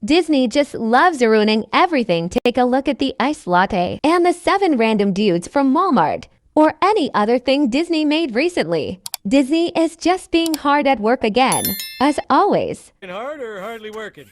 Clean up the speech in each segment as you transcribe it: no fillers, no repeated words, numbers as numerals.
Disney just loves ruining everything. Take a look at the ice latte and the 7 random dudes from Walmart or any other thing Disney made recently. Disney is just being hard at work again, as always. Hard or hardly working?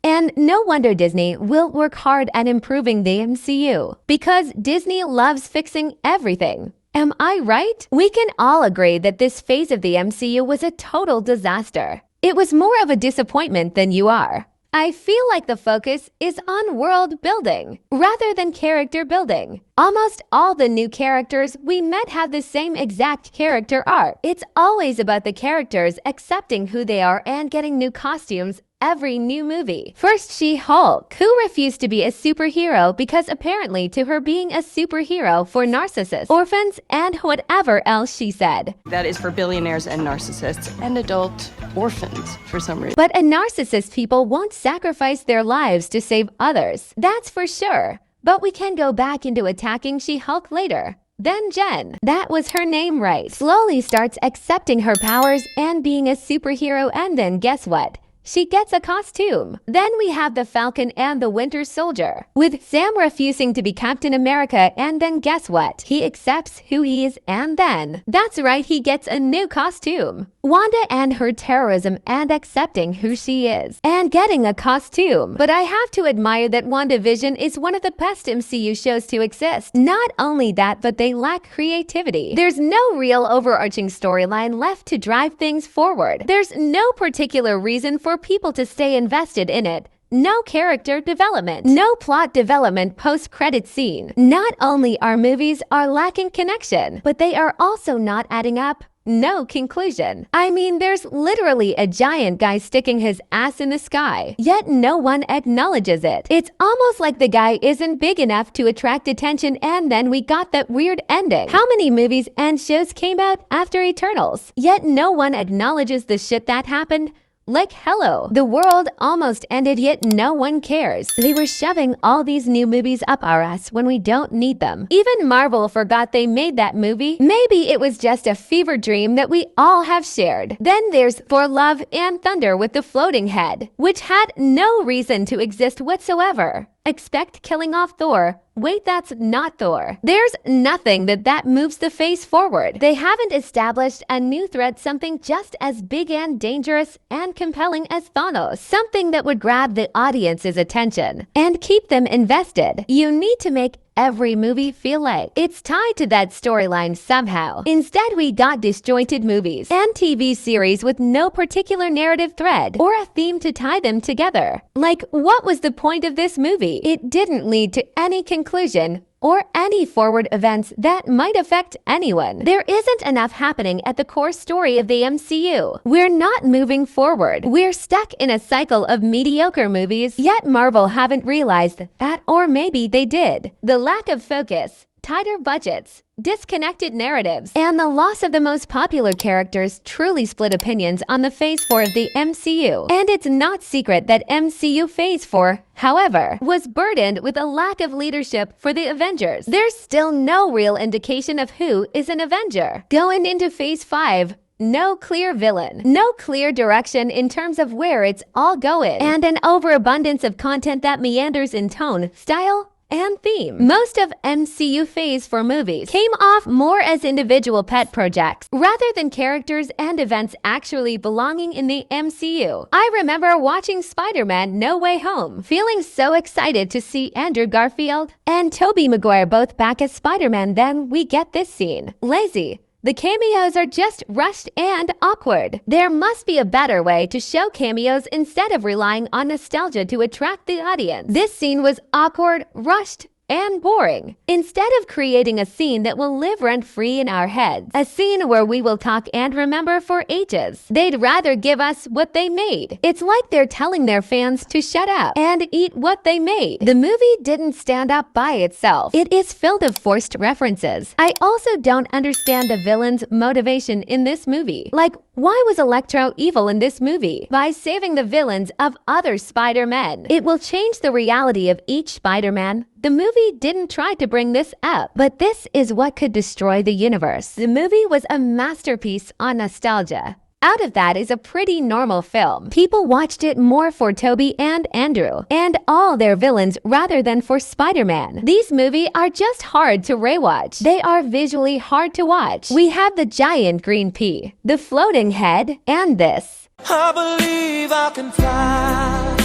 And no wonder Disney will work hard at improving the MCU, because Disney loves fixing everything. Am I right? We can all agree that this phase of the MCU was a total disaster. It was more of a disappointment than you are. I feel like the focus is on world building rather than character building. Almost all the new characters we met have the same exact character arc. It's always about the characters accepting who they are and getting new costumes every new movie. First, She-Hulk, who refused to be a superhero because apparently to her being a superhero for narcissists, orphans, and whatever else she said. That is for billionaires and narcissists and adult orphans for some reason. But a narcissist people won't sacrifice their lives to save others. That's for sure. But we can go back into attacking She-Hulk later. Then Jen, that was her name right, slowly starts accepting her powers and being a superhero, and then guess what? She gets a costume. Then we have the Falcon and the Winter Soldier, with Sam refusing to be Captain America, and then guess what? He accepts who he is, and then, that's right, he gets a new costume. Wanda and her terrorism and accepting who she is, and getting a costume. But I have to admire that WandaVision is one of the best MCU shows to exist. Not only that, but they lack creativity. There's no real overarching storyline left to drive things forward. There's no particular reason for people to stay invested in it. No character development. No plot development post-credit scene. Not only our movies are lacking connection, but they are also not adding up. No conclusion. I mean, there's literally a giant guy sticking his ass in the sky, yet no one acknowledges it. It's almost like the guy isn't big enough to attract attention, and then we got that weird ending. How many movies and shows came out after Eternals? Yet no one acknowledges the shit that happened. Like, hello, the world almost ended, yet no one cares. They were shoving all these new movies up our ass when we don't need them. Even Marvel forgot they made that movie. Maybe it was just a fever dream that we all have shared. Then there's Thor Love and Thunder with the floating head, which had no reason to exist whatsoever. Expect killing off Thor. Wait, that's not Thor. There's nothing that moves the phase forward. They haven't established a new threat, something just as big and dangerous and compelling as Thanos. Something that would grab the audience's attention and keep them invested. You need to make every movie feel like it's tied to that storyline somehow. Instead, we got disjointed movies and TV series with no particular narrative thread or a theme to tie them together. Like, what was the point of this movie? It didn't lead to any conclusion or any forward events that might affect anyone. There isn't enough happening at the core story of the MCU. We're not moving forward. We're stuck in a cycle of mediocre movies, yet Marvel haven't realized that, or maybe they did. The lack of focus, tighter budgets, disconnected narratives, and the loss of the most popular characters truly split opinions on the Phase 4 of the MCU. And it's not secret that MCU Phase 4, however, was burdened with a lack of leadership for the Avengers. There's still no real indication of who is an Avenger. Going into Phase 5, no clear villain, no clear direction in terms of where it's all going, and an overabundance of content that meanders in tone, style, and theme. Most of MCU Phase 4 movies came off more as individual pet projects rather than characters and events actually belonging in the MCU. I remember watching Spider-Man No Way Home, feeling so excited to see Andrew Garfield and Tobey Maguire both back as Spider-Man. Then we get this scene. Lazy. The cameos are just rushed and awkward. There must be a better way to show cameos instead of relying on nostalgia to attract the audience. This scene was awkward, rushed, and boring. Instead of creating a scene that will live rent-free in our heads, a scene where we will talk and remember for ages, they'd rather give us what they made. It's like they're telling their fans to shut up and eat what they made. The movie didn't stand up by itself. It is filled of forced references. I also don't understand the villain's motivation in this movie. Like, why was Electro evil in this movie? By saving the villains of other Spider-Men. It will change the reality of each Spider-Man. The movie didn't try to bring this up, but this is what could destroy the universe. The movie was a masterpiece on nostalgia. out of that is a pretty normal film. People watched it more for Toby and Andrew and all their villains rather than for Spider-Man. These movies are just hard to rewatch. They are visually hard to watch. We have the giant green pea, the floating head, and this. I believe I can fly.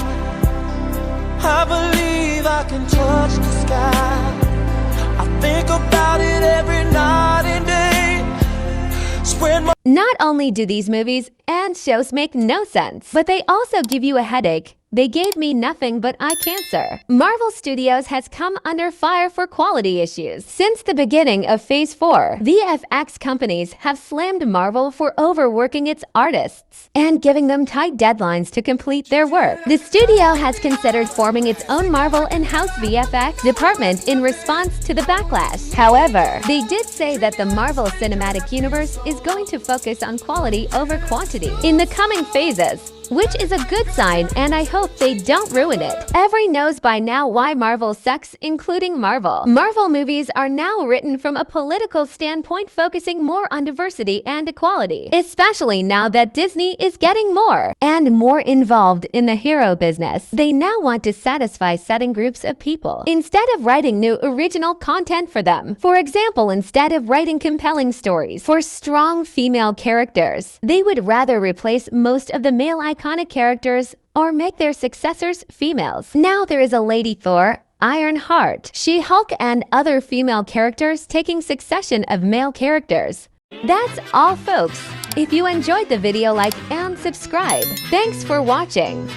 I believe I can touch the sky. I think about it every night and day. Spread my Not only do these movies and shows make no sense, but they also give you a headache. They gave me nothing but eye cancer. Marvel Studios has come under fire for quality issues. Since the beginning of Phase 4, VFX companies have slammed Marvel for overworking its artists and giving them tight deadlines to complete their work. The studio has considered forming its own Marvel in-house VFX department in response to the backlash. However, they did say that the Marvel Cinematic Universe is going to focus on quality over quantity in the coming phases, which is a good sign, and I hope they don't ruin it. Everyone knows by now why Marvel sucks, including Marvel. Marvel movies are now written from a political standpoint, focusing more on diversity and equality, especially now that Disney is getting more and more involved in the hero business. They now want to satisfy certain groups of people instead of writing new original content for them. For example, instead of writing compelling stories for strong female characters, they would rather replace most of the male iconic characters or make their successors females. Now there is a Lady Thor, Ironheart, She-Hulk, and other female characters taking succession of male characters. That's all, folks. If you enjoyed the video, like and subscribe. Thanks for watching.